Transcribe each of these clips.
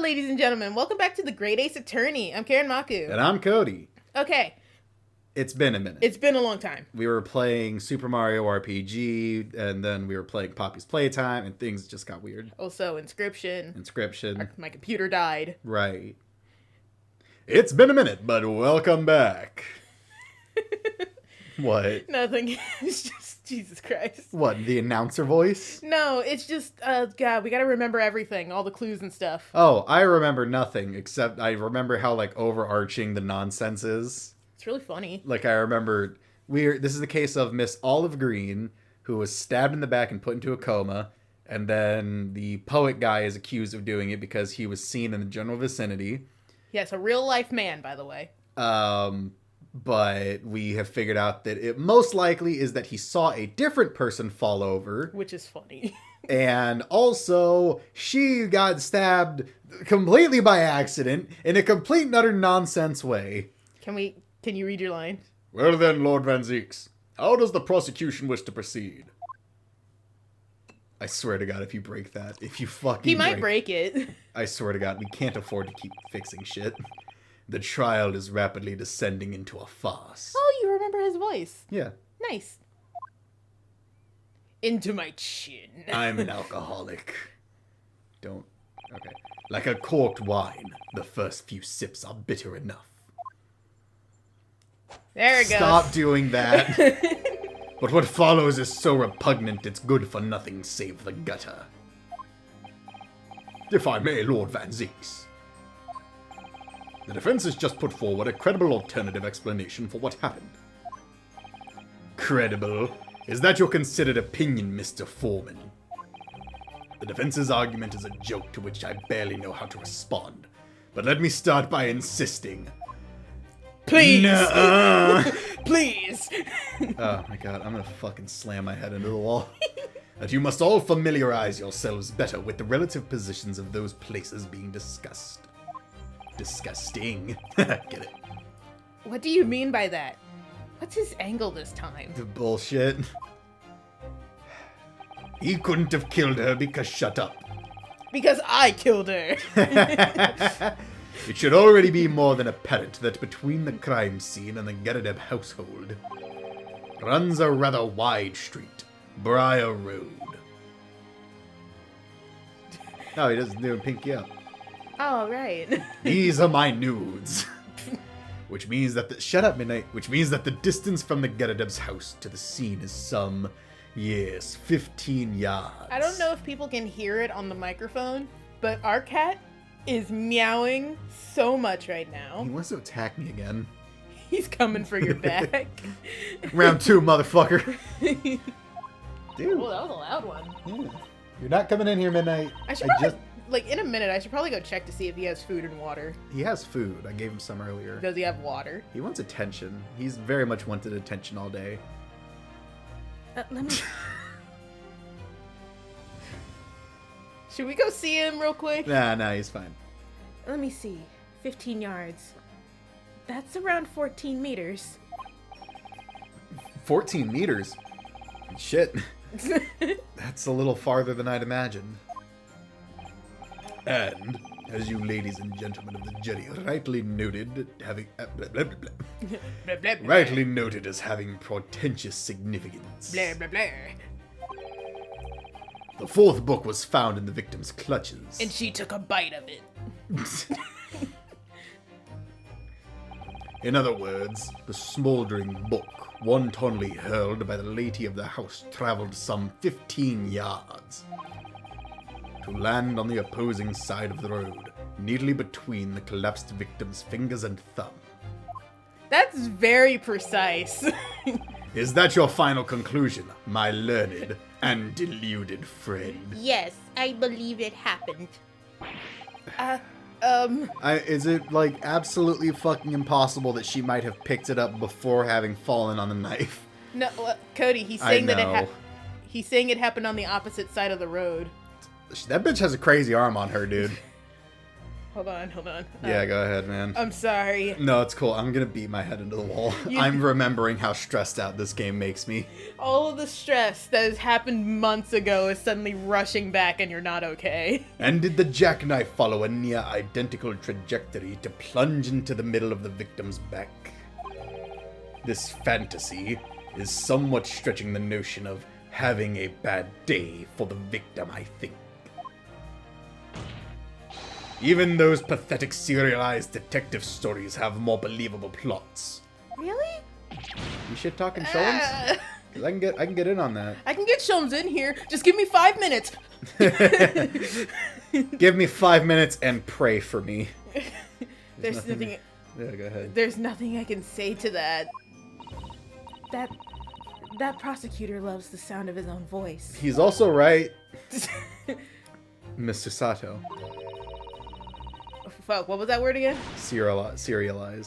ladies and gentlemen. Welcome back to the Great Ace Attorney. I'm Karen Maku. And I'm Cody. Okay. It's been a minute. It's been a long time. We were playing Super Mario RPG, and then we were playing Poppy's Playtime, and things just got weird. Also, Inscription. My computer died. Right. It's been a minute, but welcome back. What? Nothing. It's just, Jesus Christ. What, the announcer voice? No, it's just, God, we gotta remember everything, all the clues and stuff. Oh, I remember nothing, except I remember how, overarching the nonsense is. It's really funny. I remember, this is the case of Miss Olive Green, who was stabbed in the back and put into a coma, and then the poet guy is accused of doing it because he was seen in the general vicinity. Yes, a real-life man, by the way. But we have figured out that it most likely is that he saw a different person fall over. Which is funny. And also, she got stabbed completely by accident in a complete and utter nonsense way. Can you read your line? Well then, Lord Van Zeeks, how does the prosecution wish to proceed? I swear to God, if you break that, He might break it. I swear to God, we can't afford to keep fixing shit. The trial is rapidly descending into a farce. Oh, you remember his voice. Yeah. Nice. Into my chin. I'm an alcoholic. Okay. Like a corked wine, the first few sips are bitter enough. There it goes. Stop doing that. But what follows is so repugnant it's good for nothing save the gutter. If I may, Lord Van Zeeks. The defense has just put forward a credible alternative explanation for what happened. Credible? Is that your considered opinion, Mr. Foreman? The defense's argument is a joke to which I barely know how to respond. But let me start by insisting. Please! Nuh-uh. Please! Oh my God, I'm gonna fucking slam my head into the wall. That you must all familiarize yourselves better with the relative positions of those places being discussed. Disgusting. Get it? What do you mean by that? What's his angle this time? The bullshit. He couldn't have killed her because shut up. Because I killed her. It should already be more than apparent that between the crime scene and the Geradeb household runs a rather wide street, Briar Road. No, he doesn't do a pinky up. Oh, right. These are my nudes. Which means that shut up, Midnight. Which means that the distance from the Geradeb's house to the scene is some, 15 yards. I don't know if people can hear it on the microphone, but our cat is meowing so much right now. He wants to attack me again. He's coming for your back. Round 2, motherfucker. Dude. Well, that was a loud one. Yeah. You're not coming in here, Midnight. In a minute, I should probably go check to see if he has food and water. He has food. I gave him some earlier. Does he have water? He wants attention. He's very much wanted attention all day. Let me... Should we go see him real quick? Nah, he's fine. Let me see. 15 yards. That's around 14 meters. 14 meters? Shit. That's a little farther than I'd imagined. And, as you ladies and gentlemen of the jury rightly noted, rightly noted as having portentous significance. Blah, blah, blah. The fourth book was found in the victim's clutches. And she took a bite of it. In other words, the smoldering book, wantonly hurled by the lady of the house, traveled some 15 yards to land on the opposing side of the road, neatly between the collapsed victim's fingers and thumb. That's very precise. Is that your final conclusion, my learned and deluded friend? Yes, I believe it happened. Is it, absolutely fucking impossible that she might have picked it up before having fallen on the knife? No, Cody, he's saying he's saying it happened on the opposite side of the road. That bitch has a crazy arm on her, dude. Hold on. Yeah, go ahead, man. I'm sorry. No, it's cool. I'm gonna beat my head into the wall. I'm remembering how stressed out this game makes me. All of the stress that has happened months ago is suddenly rushing back and you're not okay. And did the jackknife follow a near identical trajectory to plunge into the middle of the victim's back? This fantasy is somewhat stretching the notion of having a bad day for the victim, I think. Even those pathetic serialized detective stories have more believable plots. Really? You shit talking Sholmes? 'Cause I can get in on that. I can get Sholmes in here. Just give me 5 minutes. Give me 5 minutes and pray for me. There's nothing. Yeah, go ahead. There's nothing I can say to that. That prosecutor loves the sound of his own voice. He's also right, Mr. Sato. Fuck, what was that word again? Serialized.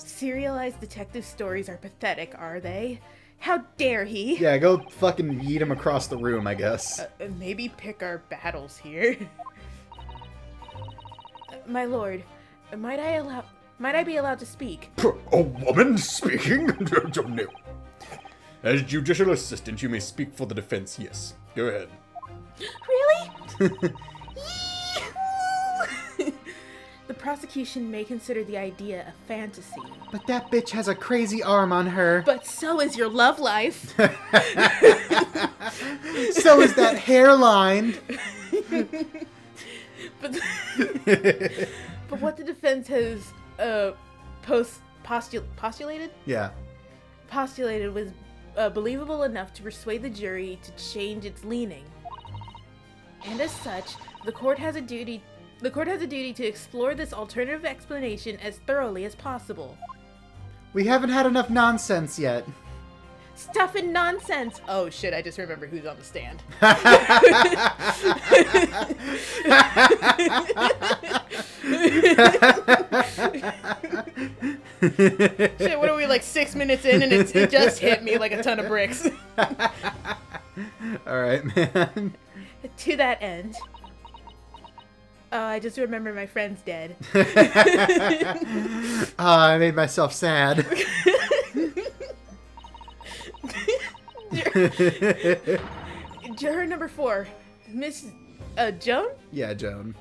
Serialized detective stories are pathetic, are they? How dare he? Yeah, go fucking yeet him across the room, I guess. Maybe pick our battles here. My lord, might I be allowed to speak? A woman speaking? No. As judicial assistant, you may speak for the defense, yes. Go ahead. Really? The prosecution may consider the idea a fantasy. But that bitch has a crazy arm on her. But so is your love life. So is that hairline. But what the defense has postulated? Yeah. Postulated was believable enough to persuade the jury to change its leaning. And as such, the court has a duty to explore this alternative explanation as thoroughly as possible. We haven't had enough nonsense yet. Stuff and nonsense! Oh shit, I just remember who's on the stand. Shit, what are we, like 6 minutes in and it just hit me like a ton of bricks. Alright, man. To that end. Oh, I just remember my friend's dead. I made myself sad. Juror number 4, Miss Joan? Yeah, Joan.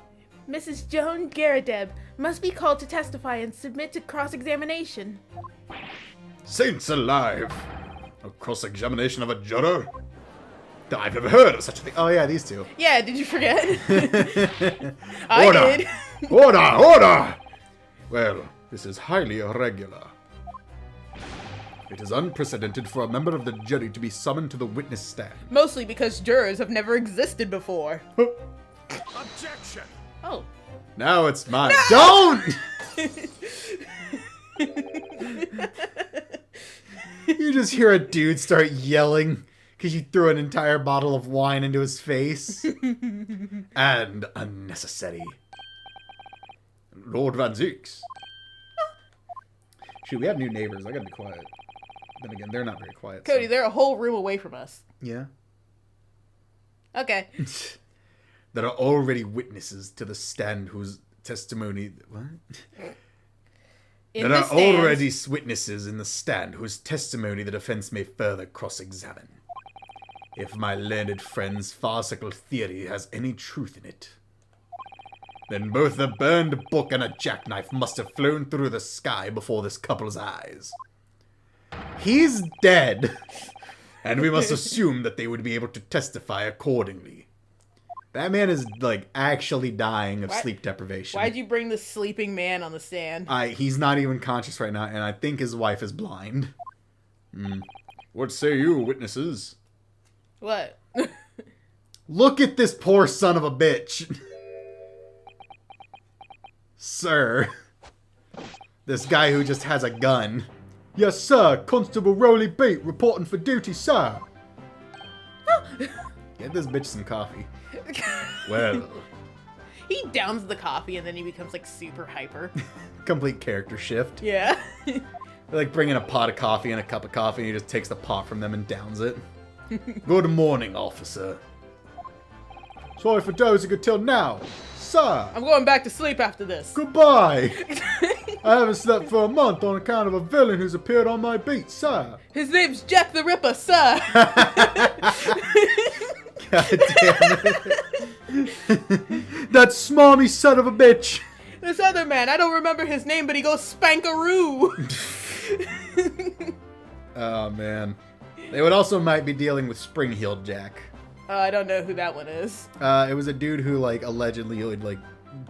Mrs. Joan Garadeb must be called to testify and submit to cross-examination. Saints alive! A cross-examination of a juror? I've never heard of such a thing. Oh yeah, these two. Yeah, did you forget? I did. Order! Well, this is highly irregular. It is unprecedented for a member of the jury to be summoned to the witness stand. Mostly because jurors have never existed before. Objection! Oh. Now it's mine. No! Don't! You just hear a dude start yelling because you threw an entire bottle of wine into his face. And unnecessary. Lord Van Zooks. Shoot, we have new neighbors. I gotta be quiet. Then again, they're not very quiet. Cody, so. they're a whole room away from us. Yeah. Okay. There are already witnesses to the stand whose testimony... What? There are already witnesses in the stand whose testimony the defense may further cross-examine. If my learned friend's farcical theory has any truth in it, then both the burned book and a jackknife must have flown through the sky before this couple's eyes. He's dead, and we must assume that they would be able to testify accordingly. That man is, like, actually dying of sleep deprivation. Why'd you bring the sleeping man on the stand? He's not even conscious right now, and I think his wife is blind. What say you, witnesses? What? Look at this poor son of a bitch. Sir. This guy who just has a gun. Yes, sir. Constable Rowley Beat reporting for duty, sir. Get this bitch some coffee. Well. He downs the coffee and then he becomes like super hyper. Complete character shift. Yeah. They like bring in a pot of coffee and a cup of coffee and he just takes the pot from them and downs it. Good morning, officer. Sorry for dozing until now. Sir, I'm going back to sleep after this. goodbye. I haven't slept for a month on account of a villain who's appeared on my beat, sir. His name's Jack the Ripper, sir. God damn it. That smarmy son of a bitch. This other man, I don't remember his name, but he goes Spankaroo. Oh, man. They would also might be dealing with Spring-Heeled Jack. I don't know who that one is. It was a dude who, like, allegedly would, like,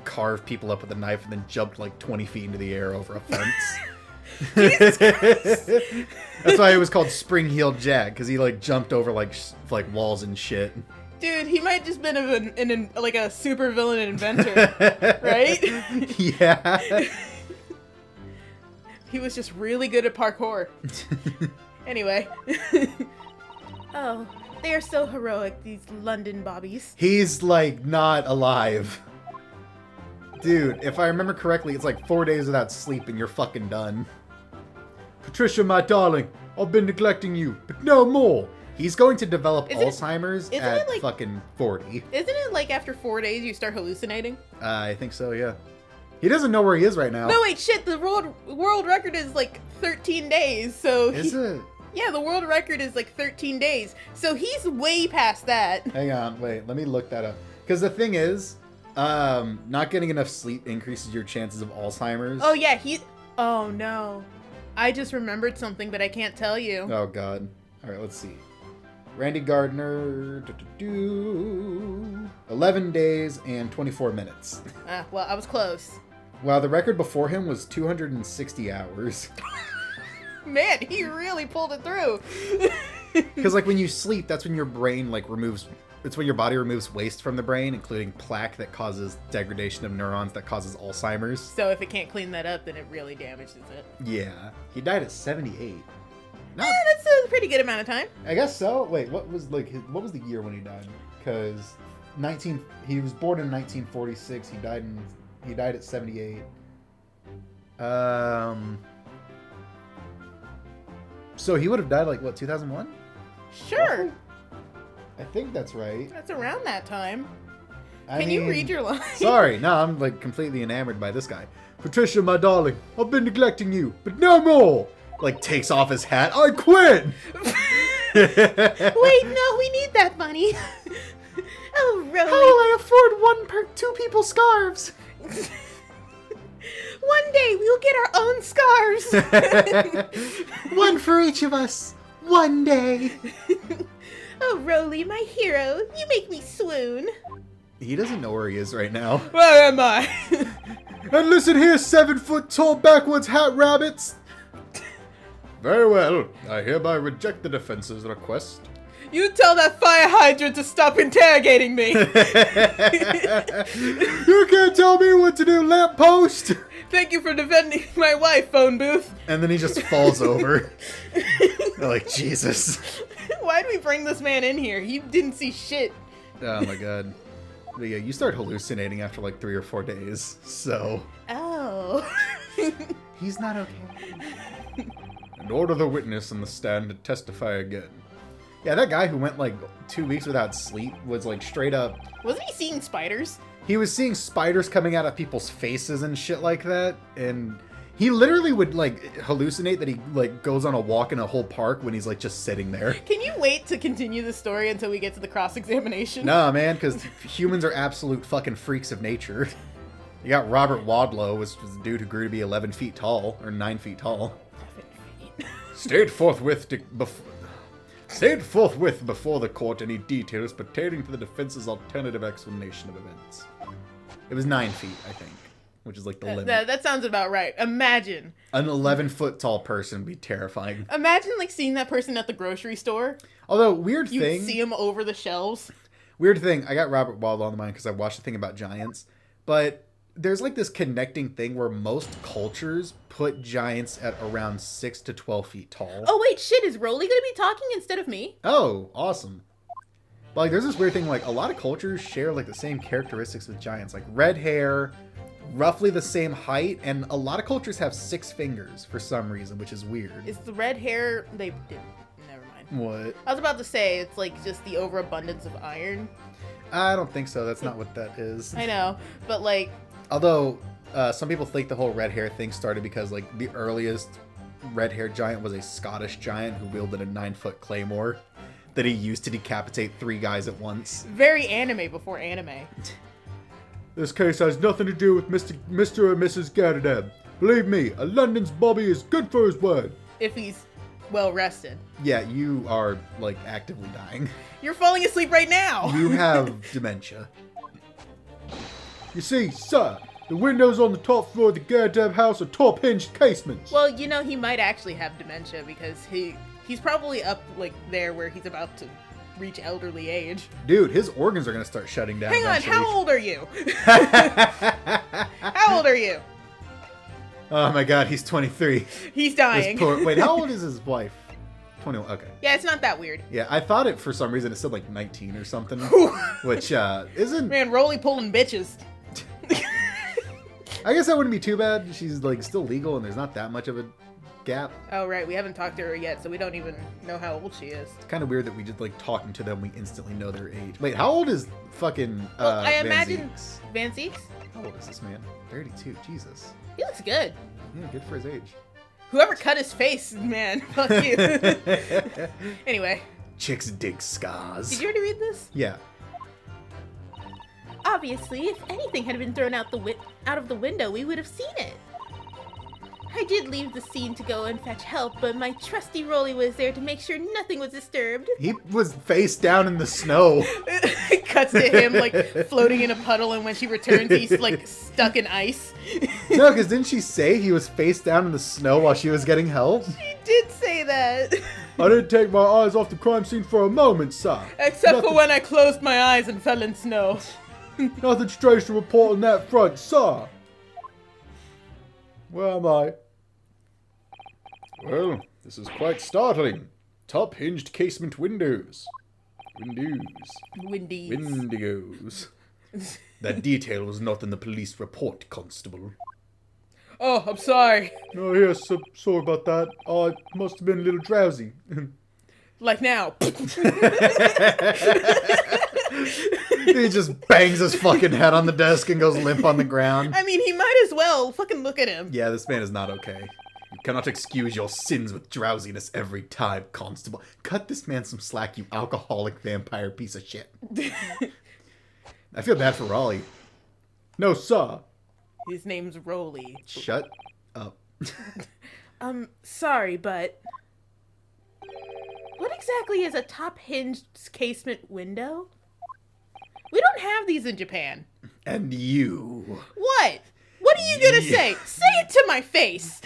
carve people up with a knife and then jumped, like, 20 feet into the air over a fence. That's why it was called Spring-Heeled Jack, because he, like, jumped over, like, walls and shit. Dude, he might just been like a super villain inventor, right? Yeah. He was just really good at parkour. Anyway. Oh, they are so heroic, these London bobbies. He's, like, not alive. Dude, if I remember correctly, it's like 4 days without sleep and you're fucking done. Patricia, my darling, I've been neglecting you, but no more. He's going to develop Alzheimer's at like, fucking 40. Isn't it like after 4 days you start hallucinating? I think so, yeah. He doesn't know where he is right now. No, wait, shit, the world record is like 13 days, so... Is it? Yeah, the world record is like 13 days, so he's way past that. Hang on, wait, let me look that up. Because the thing is, not getting enough sleep increases your chances of Alzheimer's. Oh, yeah, oh, no. I just remembered something, but I can't tell you. Oh, God. All right, let's see. Randy Gardner, 11 days and 24 minutes. Well, I was close. Wow, the record before him was 260 hours. Man, he really pulled it through. Because, like, when you sleep, that's when your brain, like, it's when your body removes waste from the brain, including plaque that causes degradation of neurons that causes Alzheimer's. So if it can't clean that up, then it really damages it. Yeah. He died at 78. Yeah, that's a pretty good amount of time. I guess so. Wait, what was the year when he died? Because he was born in 1946. He died at 78. So he would have died like what, 2001? Sure. I think that's right. That's around that time. Can Can you read your lines? Sorry, no, I'm like completely enamored by this guy. Patricia, my darling, I've been neglecting you, but no more. Like, takes off his hat. I quit! Wait, no, we need that money. Oh, Roly. How will I afford 2 people's scarves? One day we'll get our own scarves. One for each of us. One day. Oh, Roly, my hero. You make me swoon. He doesn't know where he is right now. Where am I? And listen here, 7-foot-tall backwoods hat rabbits. Very well. I hereby reject the defense's request. You tell that fire hydrant to stop interrogating me. You can't tell me what to do, lamppost. Thank you for defending my wife, phone booth. And then he just falls over. They're like, Jesus. Why'd we bring this man in here? He didn't see shit. Oh my god. But yeah, you start hallucinating after like 3 or 4 days, so... Oh. He's not okay. And order the witness on the stand to testify again. Yeah, that guy who went like 2 weeks without sleep was like straight up... Wasn't he seeing spiders? He was seeing spiders coming out of people's faces and shit like that, and he literally would like hallucinate that he like goes on a walk in a whole park when he's like just sitting there. Can you wait to continue the story until we get to the cross-examination? Nah, man, because humans are absolute fucking freaks of nature. You got Robert Wadlow, which was a dude who grew to be 11 feet tall, or 9 feet tall. 11 feet. Stayed forthwith before the court any details pertaining to the defense's alternative explanation of events. It was 9 feet, I think, which is like the limit. That sounds about right. Imagine. An 11-foot tall person would be terrifying. Imagine like seeing that person at the grocery store. Although, weird You'd thing... see him over the shelves. Weird thing, I got Robert Wadlow on the mind because I watched a thing about giants, but there's like this connecting thing where most cultures put giants at around 6 to 12 feet tall. Oh wait, shit, is Roly gonna be talking instead of me? Oh, awesome. But like, there's this weird thing, like, a lot of cultures share like the same characteristics with giants, like red hair, roughly the same height, and a lot of cultures have 6 fingers for some reason, which is weird. Is the red hair, they didn't, never mind. What? I was about to say, it's like just the overabundance of iron. I don't think so. That's not what that is. I know, but like, Although, some people think the whole red hair thing started because, like, the earliest red hair giant was a Scottish giant who wielded a 9-foot claymore that he used to decapitate 3 guys at once. very anime before anime. This case has nothing to do with Mr. and Mrs. Garadeb. Believe me, a London's Bobby is good for his word. If he's well rested. Yeah, you are, like, actively dying. You're falling asleep right now. You have dementia. You see, sir, the windows on the top floor of the Garadeb house are top-hinged casements. Well, you know, he might actually have dementia because he's probably up like there where he's about to reach elderly age. Dude, his organs are gonna start shutting down Hang on, eventually. how old are you? How old are you? Oh my god, he's 23. He's dying. Wait, how old is his wife? 21, okay. Yeah, it's not that weird. Yeah, I thought it, for some reason, it said like 19 or something. Which, isn't... Man, Rolly pulling bitches. I guess that wouldn't be too bad. She's, like, still legal and there's not that much of a gap. Oh, right, we haven't talked to her yet, so we don't even know how old she is. It's kind of weird that we just, like, talking to them, we instantly know their age. Wait, how old is fucking, Well, I Van imagine Zieks? Van Zieks? How old is this man? 32, Jesus. He looks good. Yeah, good for his age. Whoever cut his face, man, fuck you. Anyway, Chicks dig scars. did you already read this? Yeah. Obviously, if anything had been thrown out of the window, we would have seen it. I did leave the scene to go and fetch help, but my trusty Rolly was there to make sure nothing was disturbed. He was face down in the snow. It cuts to him, like, floating in a puddle, and when she returns, he's, like, stuck in ice. No, because didn't she say he was face down in the snow while she was getting help? She did say that. I didn't take my eyes off the crime scene for a moment, sir. Except for when I closed my eyes and fell in snow. Nothing strange to report on that front, sir. Where am I? Well, this is quite startling. Top-hinged casement windows. Windies. Windigos. That detail was not in the police report, Constable. Oh, I'm sorry. Oh, yes, sorry about that. I must have been a little drowsy. Like now. He just bangs his fucking head on the desk and goes limp on the ground. I mean, he might as well. Fucking look at him. Yeah, this man is not okay. You cannot excuse your sins with drowsiness every time, Constable. Cut this man some slack, you alcoholic vampire piece of shit. I feel bad for Raleigh. No, sir. His name's Rolly. Shut up. Sorry, but... What exactly is a top-hinged casement window? We don't have these in Japan. And you. What? What are you gonna say? Say it to my face!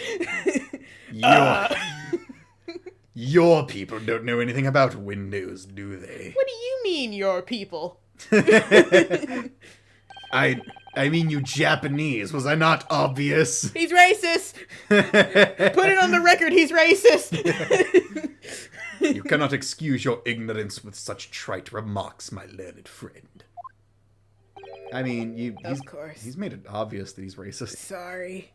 Your people don't know anything about windows, do they? What do you mean, your people? I mean you Japanese. Was I not obvious? He's racist! Put it on the record, he's racist! You cannot excuse your ignorance with such trite remarks, my learned friend. I mean, Of course. He's made it obvious that he's racist. Sorry.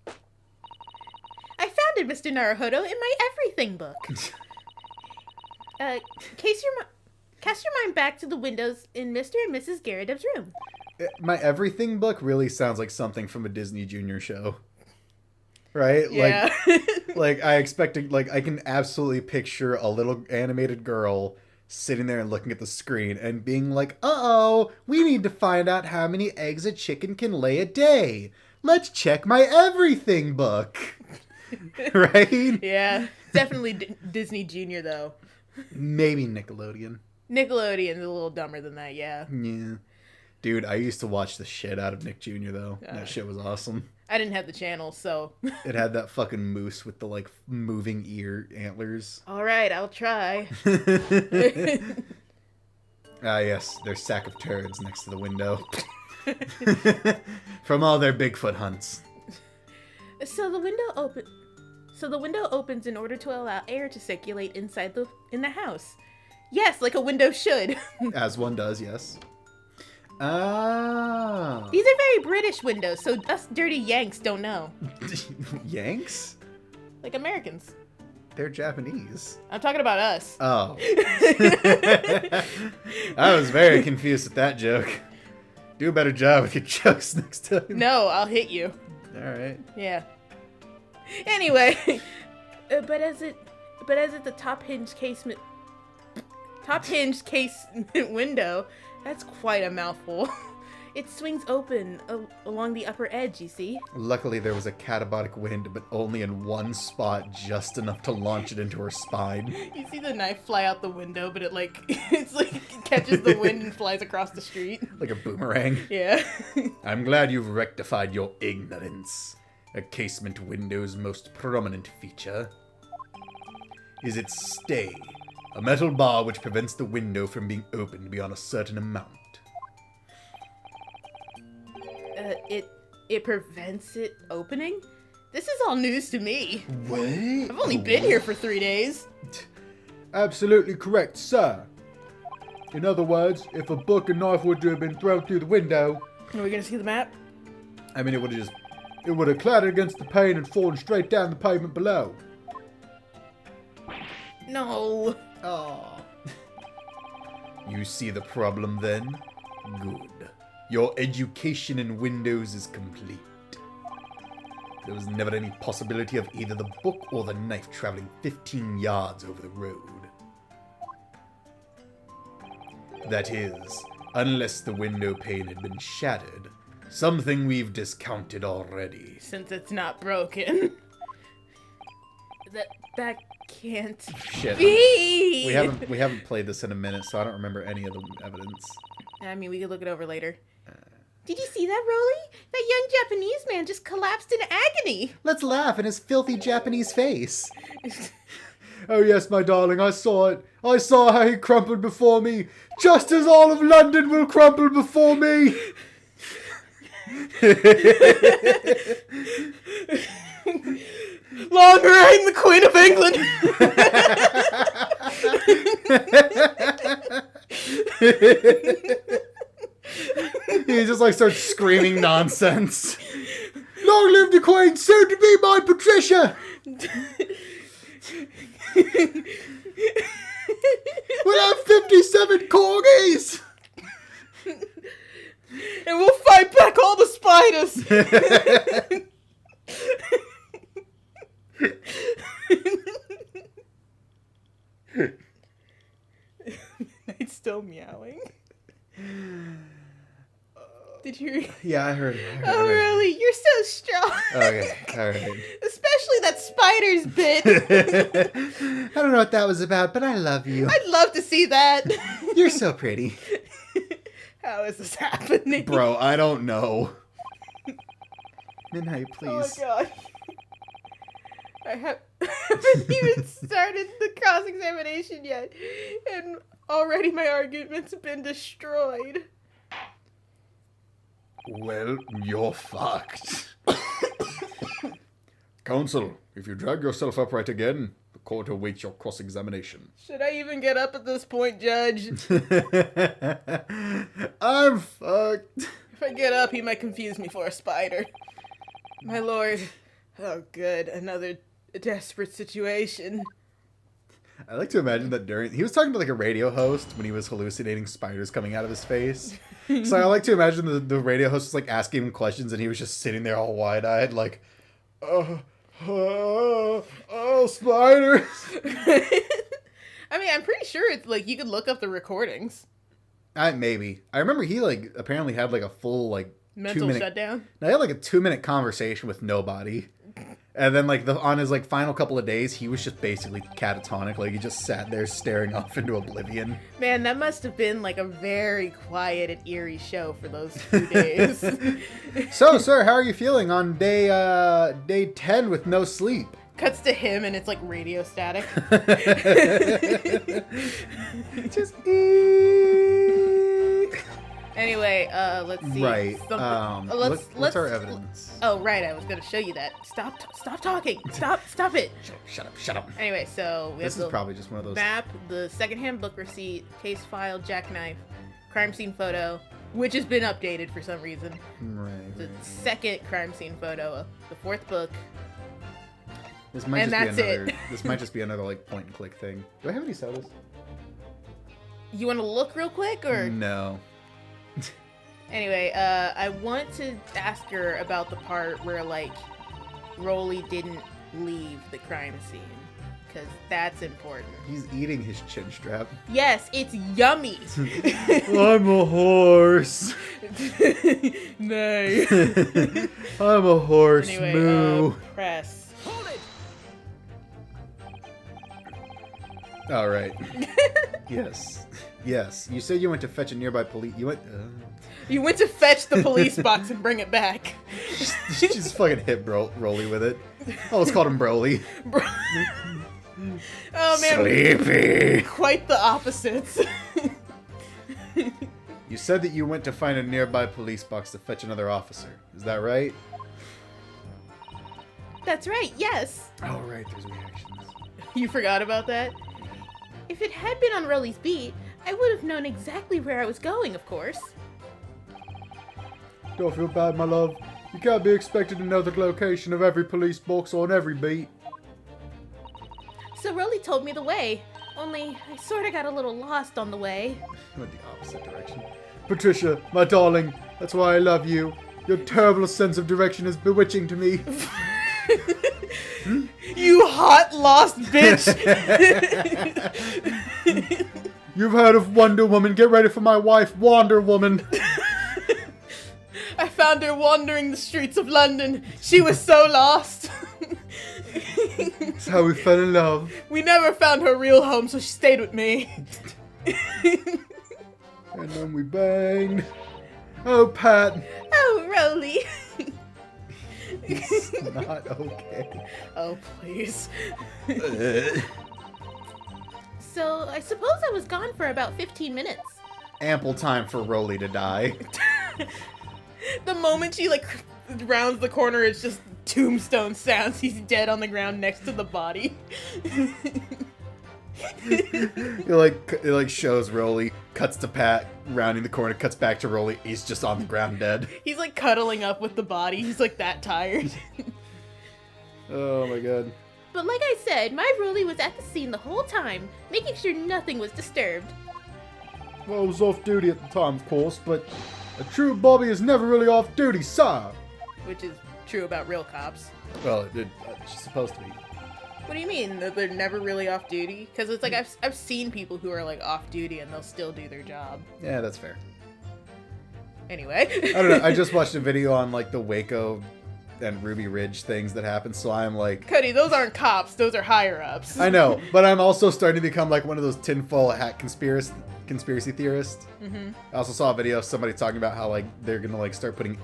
I found it, Mr. Naruhodo, in my everything book. Cast your mind back to the windows in Mr. and Mrs. Garadeb's room. My everything book really sounds like something from a Disney Junior show. Right? Yeah. Like I expected, like I can absolutely picture a little animated girl sitting there and looking at the screen and being like, uh-oh, we need to find out how many eggs a chicken can lay a day. Let's check my everything book. Right? Yeah. Definitely Disney Junior, though. Maybe Nickelodeon. Nickelodeon's a little dumber than that, yeah. Yeah. Dude, I used to watch the shit out of Nick Jr. though. That shit was awesome. I didn't have the channel, so... It had that fucking moose with the, like, moving ear antlers. Alright, I'll try. Ah, yes, their sack of turds next to the window. From all their Bigfoot hunts. So the window opens in order to allow air to circulate inside in the house. Yes, like a window should. As one does, yes. Ah. These are very British windows, so us dirty Yanks don't know. Yanks? Like Americans. They're Japanese. I'm talking about us. Oh. I was very confused with that joke. Do a better job with your jokes next time. No, I'll hit you. Alright. Yeah. Anyway, but as it the top hinged case window, that's quite a mouthful. It swings open along the upper edge, you see. Luckily, there was a catabolic wind, but only in one spot, just enough to launch it into her spine. You see the knife fly out the window, but it it catches the wind and flies across the street. Like a boomerang. Yeah. I'm glad you've rectified your ignorance. A casement window's most prominent feature is its stay, a metal bar which prevents the window from being opened beyond a certain amount. It prevents it opening? This is all news to me. Wait. I've only been here for 3 days. Absolutely correct, sir. In other words, if a book and knife were to have been thrown through the window... Are we gonna see the map? I mean, it would have clattered against the pane and fallen straight down the pavement below. No. Oh. You see the problem then? Good. Your education in windows is complete. There was never any possibility of either the book or the knife traveling 15 yards over the road. That is, unless the window pane had been shattered, something we've discounted already. Since it's not broken. That can't Shit. be! We haven't played this in a minute, so I don't remember any of the evidence. I mean, we could look it over later. Did you see that, Rolly? That young Japanese man just collapsed in agony. Let's laugh in his filthy Japanese face. Oh yes, my darling, I saw it. I saw how he crumpled before me, just as all of London will crumple before me. Long reign the Queen of England! He just like starts screaming nonsense. Long live the Queen, soon to be my Patricia! We'll have 57 corgis! And we'll fight back all the spiders! It's still meowing. Did you? Yeah, I heard. Oh, really? You're so strong. Okay, alright. Especially that spider's bit. I don't know what that was about, but I love you. I'd love to see that. You're so pretty. How is this happening? Bro, I don't know. Midnight, Oh my please. god. I haven't even started the cross-examination yet, and already my argument's been destroyed. Well, you're fucked. Counsel, if you drag yourself upright again, the court awaits your cross-examination. Should I even get up at this point, Judge? I'm fucked. If I get up, he might confuse me for a spider. My lord. Oh, good. Another desperate situation. I like to imagine that he was talking to like a radio host when he was hallucinating spiders coming out of his face. So I like to imagine the radio host was like asking him questions and he was just sitting there all wide-eyed like, spiders. I mean, I'm pretty sure it's like you could look up the recordings. Maybe. I remember he like apparently had like a full like Mental 2-minute shutdown. No, he had like a 2-minute conversation with nobody. And then like on his like final couple of days, he was just basically catatonic. Like he just sat there staring off into oblivion. Man, that must have been like a very quiet and eerie show for those 2 days. So, sir, how are you feeling on day 10 with no sleep? Cuts to him and it's like radio static. Just Anyway, let's see. right. What's our let's- evidence? Oh, right. I was gonna show you that. Stop talking. Stop it. Shut up. Anyway, so we This have is the probably just one of those. map, the secondhand book receipt, case file, jackknife, crime scene photo, which has been updated for some reason. Right. The second crime scene photo, the fourth book, This might And just be that's another. it. This might just be another like point and click thing. Do I have any sodas? You want to look real quick, or No. anyway? I want to ask her about the part where like Rolly didn't leave the crime scene, because that's important. He's eating his chin strap. Yes, it's yummy. I'm a horse. Nay. I'm a horse. Anyway, Moo. press. Hold it! All right. Yes. Yes. You said you went to fetch a nearby police. You went. You went to fetch the police box and bring it back. She just fucking hit Rolly with it. I almost called him Broly. Oh man, Sleepy. quite the opposites. You said that you went to find a nearby police box to fetch another officer. Is that right? That's right, yes. Oh, right. There's reactions. You forgot about that? If it had been on Rolly's beat, I would have known exactly where I was going, of course. Don't feel bad, my love. You can't be expected to know the location of every police box on every beat. So Rolly told me the way, only I sorta got a little lost on the way. Went the opposite direction. Patricia, my darling, that's why I love you. Your terrible sense of direction is bewitching to me. You hot lost bitch! You've heard of Wonder Woman. Get ready for my wife, Wonder Woman. I found her wandering the streets of London. She was so lost. That's how we fell in love. We never found her real home, so she stayed with me. And then we banged. Oh, Pat. Oh, Rolly. It's not okay. Oh, please. So, I suppose I was gone for about 15 minutes. Ample time for Rolly to die. The moment she, like, rounds the corner, it's just tombstone sounds. He's dead on the ground next to the body. It shows Rolly, cuts to Pat, rounding the corner, cuts back to Rolly. He's just on the ground dead. He's, like, cuddling up with the body. He's, like, that tired. Oh my god. But like I said, my Rolly was at the scene the whole time, making sure nothing was disturbed. Well, I was off duty at the time, of course, but a true Bobby is never really off duty, sir. Which is true about real cops. Well, she's supposed to be. What do you mean? That they're never really off duty? Because it's like I've seen people who are like off duty and they'll still do their job. Yeah, that's fair. Anyway. I don't know. I just watched a video on like the Waco and Ruby Ridge things that happened, so I'm like... Cody, those aren't cops. Those are higher-ups. I know, but I'm also starting to become like one of those tinfoil hat conspiracy theorists. Mm-hmm. I also saw a video of somebody talking about how like they're gonna like start putting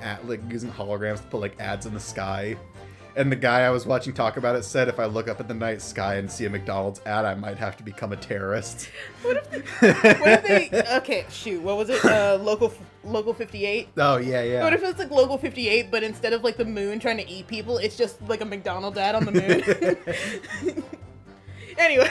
using holograms to put like ads in the sky. And the guy I was watching talk about it said if I look up at the night sky and see a McDonald's ad, I might have to become a terrorist. What if they... Okay, shoot. What was it? Local 58? Oh, yeah. What if it's like Local 58, but instead of like the moon trying to eat people, it's just like a McDonald's ad on the moon? Anyway.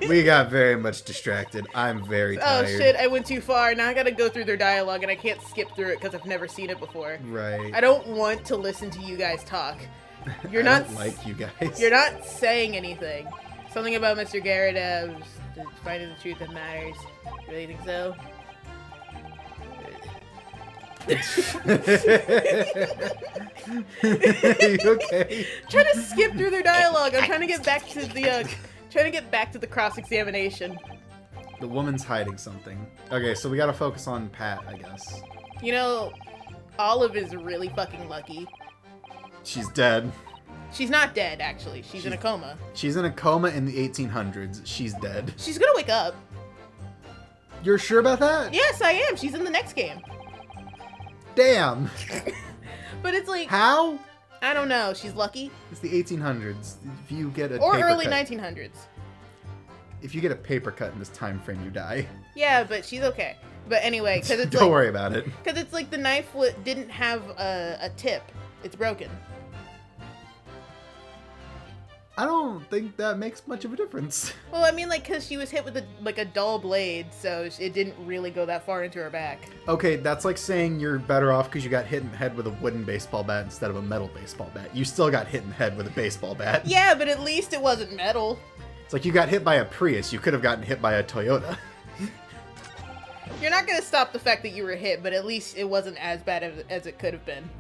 We got very much distracted. I'm very tired. Oh shit, I went too far. Now I gotta go through their dialogue and I can't skip through it because I've never seen it before. Right. I don't want to listen to you guys talk. You're I not don't like you guys. You're not saying anything. Something about Mr. Garrett, finding the truth that matters. You really think so? Are you okay? Trying to skip through their dialogue. I'm trying to get back to the cross-examination. The woman's hiding something. Okay, so we gotta focus on Pat, I guess. You know, Olive is really fucking lucky. She's dead. She's not dead, actually. She's in a coma. She's in a coma in the 1800s. She's dead. She's gonna wake up. You're sure about that? Yes, I am. She's in the next game. Damn. But it's like... How? I don't know. She's lucky. It's the 1800s. If you get a Or paper early cut, 1900s. If you get a paper cut in this time frame, you die. Yeah, but she's okay. But anyway, because it's Don't like... worry about it. Because it's like the knife didn't have a tip. It's broken. I don't think that makes much of a difference. Well, I mean, like, because she was hit with a dull blade, so it didn't really go that far into her back. Okay, that's like saying you're better off because you got hit in the head with a wooden baseball bat instead of a metal baseball bat. You still got hit in the head with a baseball bat. Yeah, but at least it wasn't metal. It's like you got hit by a Prius. You could have gotten hit by a Toyota. You're not going to stop the fact that you were hit, but at least it wasn't as bad as it could have been.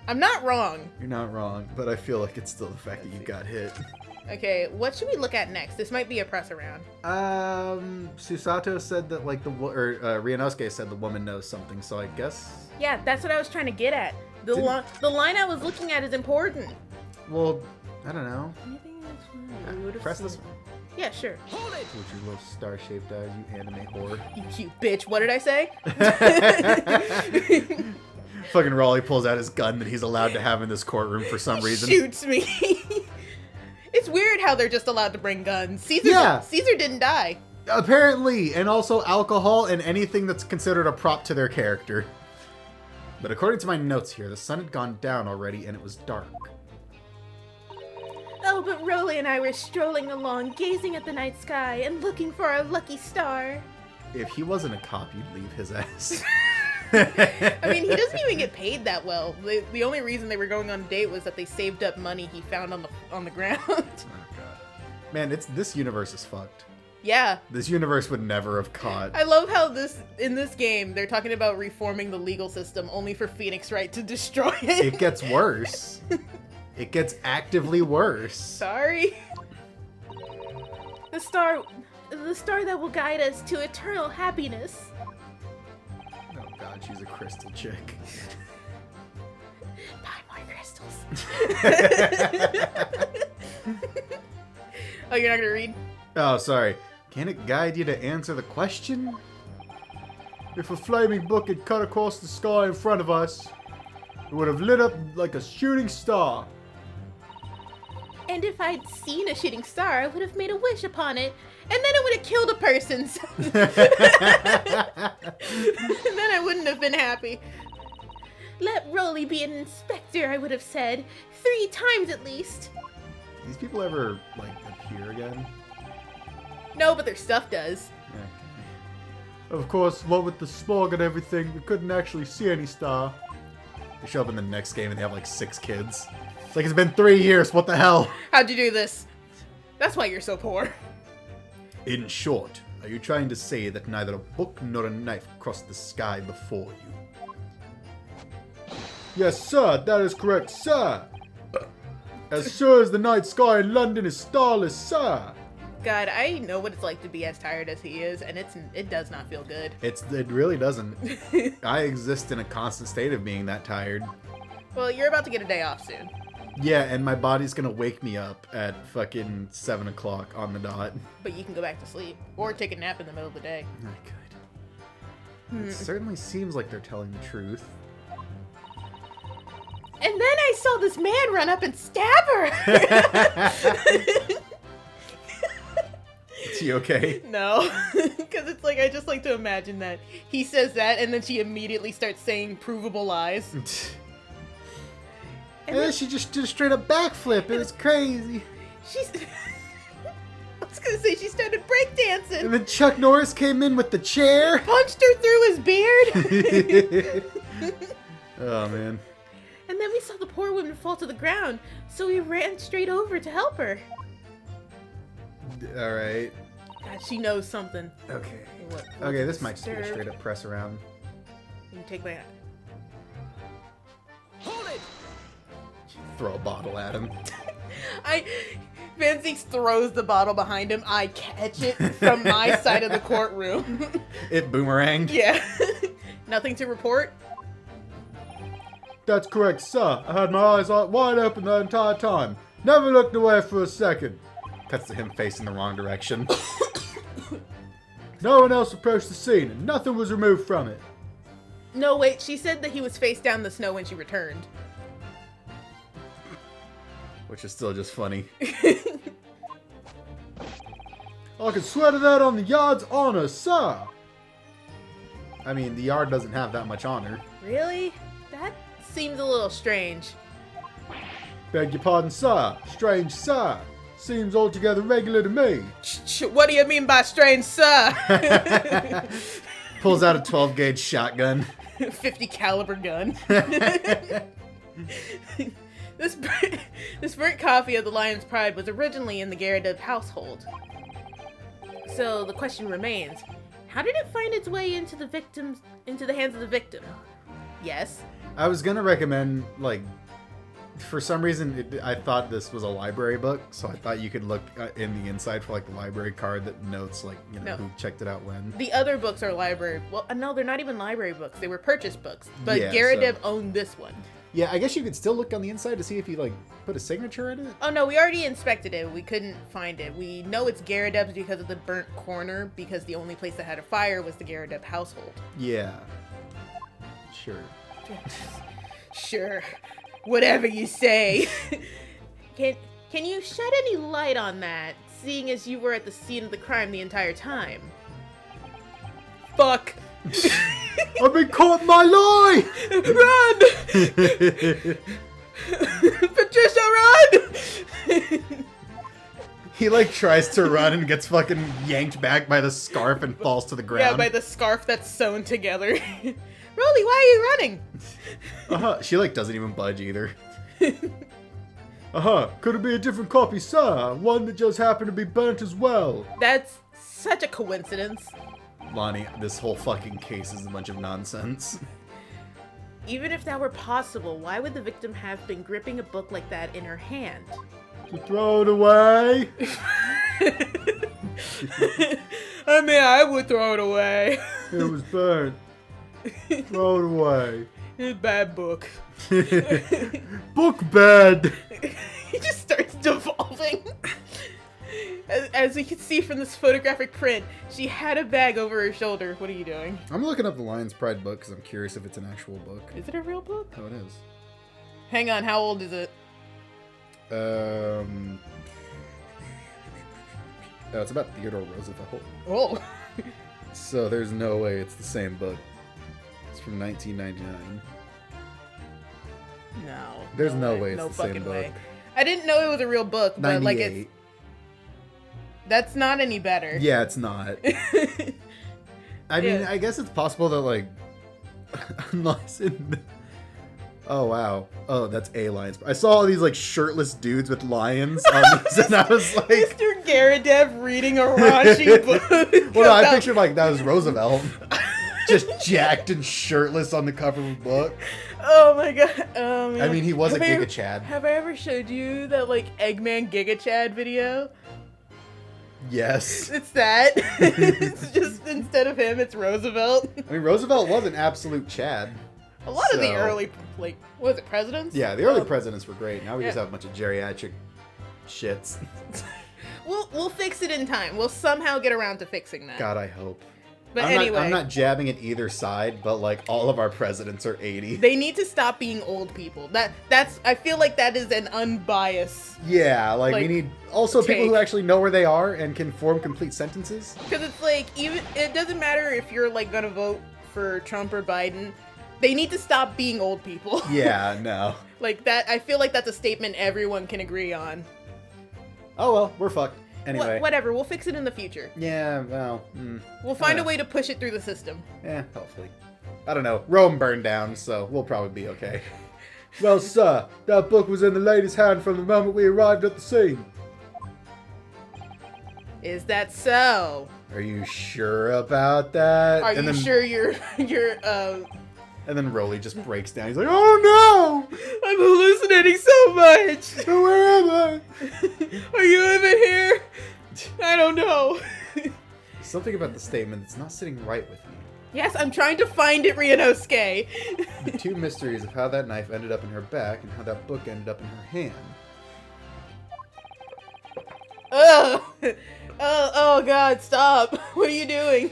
I'm not wrong. You're not wrong, but I feel like it's still the fact that you got hit. Okay, what should we look at next? This might be a press around. Susato said that like Ryunosuke said the woman knows something, so I guess. Yeah, that's what I was trying to get at. The line I was looking at is important. Well, I don't know. Anything else? We would've Press seen this it. one. Yeah, sure. Hold it! With your little star-shaped eyes, you anime whore. You cute bitch. What did I say? Fucking Raleigh pulls out his gun that he's allowed to have in this courtroom for some reason. Shoots me. It's weird how they're just allowed to bring guns. Caesar didn't die. Apparently, and also alcohol and anything that's considered a prop to their character. But according to my notes here, the sun had gone down already and it was dark. Oh, but Rolly and I were strolling along, gazing at the night sky and looking for our lucky star. If he wasn't a cop, you'd leave his ass. I mean, he doesn't even get paid that well. The only reason they were going on a date was that they saved up money he found on the ground. Oh, God. Man, this universe is fucked. Yeah. This universe would never have caught. I love how in this game, they're talking about reforming the legal system only for Phoenix Wright to destroy it. It gets worse. It gets actively worse. Sorry. The star that will guide us to eternal happiness. Oh God, she's a crystal chick. Buy more crystals. Oh, you're not gonna read? Oh, sorry. Can it guide you to answer the question? If a flaming book had cut across the sky in front of us, it would have lit up like a shooting star. And if I'd seen a shooting star, I would have made a wish upon it, and then it would have killed a person. And then I wouldn't have been happy. Let Rolly be an inspector, I would have said. 3 times at least. These people ever, like, appear again? No, but their stuff does. Yeah. Of course, what with the smog and everything, we couldn't actually see any star. They show up in the next game and they have like 6 kids. It's like, it's been 3 years, what the hell? How'd you do this? That's why you're so poor. In short, are you trying to say that neither a book nor a knife crossed the sky before you? Yes, sir, that is correct, sir. As sure as the night sky in London is starless, sir. God, I know what it's like to be as tired as he is, and it does not feel good. It really doesn't. I exist in a constant state of being that tired. Well, you're about to get a day off soon. Yeah, and my body's gonna wake me up at fucking 7 o'clock on the dot. But you can go back to sleep, or take a nap in the middle of the day. I could. It certainly seems like they're telling the truth. And then I saw this man run up and stab her! Is he okay? No, because it's like, I just like to imagine that he says that and then she immediately starts saying provable lies. And then she just did a straight up backflip. It was crazy. She's... I was gonna say she started breakdancing. And then Chuck Norris came in with the chair. Punched her through his beard. Oh, man. And then we saw the poor woman fall to the ground, so we ran straight over to help her. Alright. God, she knows something. Okay. What Okay, this might just be a disturbed? straight up press around. You can take my hat. Hold it! Throw a bottle at him. Van Zeeks throws the bottle behind him. I catch it from my side of the courtroom. It boomeranged. Yeah. Nothing to report? That's correct, sir. I had my eyes wide open the entire time. Never looked away for a second. Cuts to him facing the wrong direction. No one else approached the scene, and nothing was removed from it. No, wait, she said that he was face down in the snow when she returned. Which is still just funny. I can swear to that on the yard's honor, sir. I mean, the yard doesn't have that much honor. Really? That seems a little strange. Beg your pardon, sir. Strange, sir. Seems altogether regular to me. What do you mean by strange, sir? Pulls out a 12-gauge shotgun. 50 caliber gun. This burnt copy of the Lion's Pride was originally in the Gyaradev household. So the question remains, how did it find its way into the hands of the victim? Yes. I was gonna recommend, like, for some reason, I thought this was a library book, so I thought you could look in the inside for, like, the library card that notes, like, you know, No. who checked it out when. The other books are library. Well, no, they're not even library books. They were purchase books. But Yeah, Gyaradev so- owned this one. Yeah, I guess you could still look on the inside to see if you, like, put a signature in it. Oh no, we already inspected it. We couldn't find it. We know it's Gyaradev because of the burnt corner, because the only place that had a fire was the Gyaradev household. Yeah. Sure. Sure. Whatever you say. Can you shed any light on that, seeing as you were at the scene of the crime the entire time? Fuck. I've been caught in my lie! Run! Patricia, run! He, like, tries to run and gets fucking yanked back by the scarf and falls to the ground. Yeah, by the scarf that's sewn together. Rolly, why are you running? She, like, doesn't even budge either. Could it be a different copy, sir? One that just happened to be burnt as well. That's such a coincidence. Lonnie, this whole fucking case is a bunch of nonsense. Even if that were possible, why would the victim have been gripping a book like that in her hand? To throw it away? I mean, I would throw it away. It was burnt. Throw it away. It's a bad book. Book bad. He just starts devolving. As we can see from this photographic print, she had a bag over her shoulder. What are you doing? I'm looking up the Lion's Pride book because I'm curious if it's an actual book. Is it a real book? Oh, it is. Hang on, how old is it? Oh, it's about Theodore Roosevelt. Oh. So there's no way it's the same book. It's from 1999. No. There's no way it's no the same fucking book. way. I didn't know it was a real book, but 98. like it's that's not any better. Yeah, it's not. I mean, Yeah. I guess it's possible that, like, unless in... Oh, wow. Oh, that's a Lion's Pride. I saw all these, like, shirtless dudes with lions on these, and I was like... Mr. Gyaradev reading a raunchy book. Well, no, I about- pictured, like, that was Roosevelt. Just jacked and shirtless on the cover of a book. Oh my god. Man. I mean, he was a Have I- Giga Chad. Have I ever showed you that like Eggman Giga Chad video? Yes. It's that. It's just instead of him, it's Roosevelt. I mean, Roosevelt was an absolute Chad. A lot of the So- early, like, what was it, presidents? Yeah, the early presidents were great. Now we just Yeah. have a bunch of geriatric shits. We'll fix it in time. We'll somehow get around to fixing that. God, I hope. But I'm anyway, I'm not jabbing at either side, but, like, all of our presidents are 80. they need to stop being old people. That's I feel like that is an unbiased, Yeah, like, we like, need also people take. who actually know where they are and can form complete sentences. because it's like even it doesn't matter if you're like gonna vote for Trump or Biden. They need to stop being old people. Yeah, no. Like that. I feel like that's a statement everyone can agree on. Oh well, we're fucked. Anyway. Whatever. We'll fix it in the future. Yeah, well, We'll find a Yeah. way to push it through the system. hopefully. I don't know. Rome burned down, so we'll probably be okay. Well, sir, that book was in the lady's hand from the moment we arrived at the scene. Is that so? Are you sure about that? Are you sure you're And then Rolly just breaks down. He's like, oh I'm hallucinating so much. no! Where am I? Are you even here? I don't know. Something about the statement that's not sitting right with me. Yes, I'm trying to find it, Ryunosuke. The two mysteries of how that knife ended up in her back and how that book ended up in her hand. Ugh. Oh god, stop. What are you doing?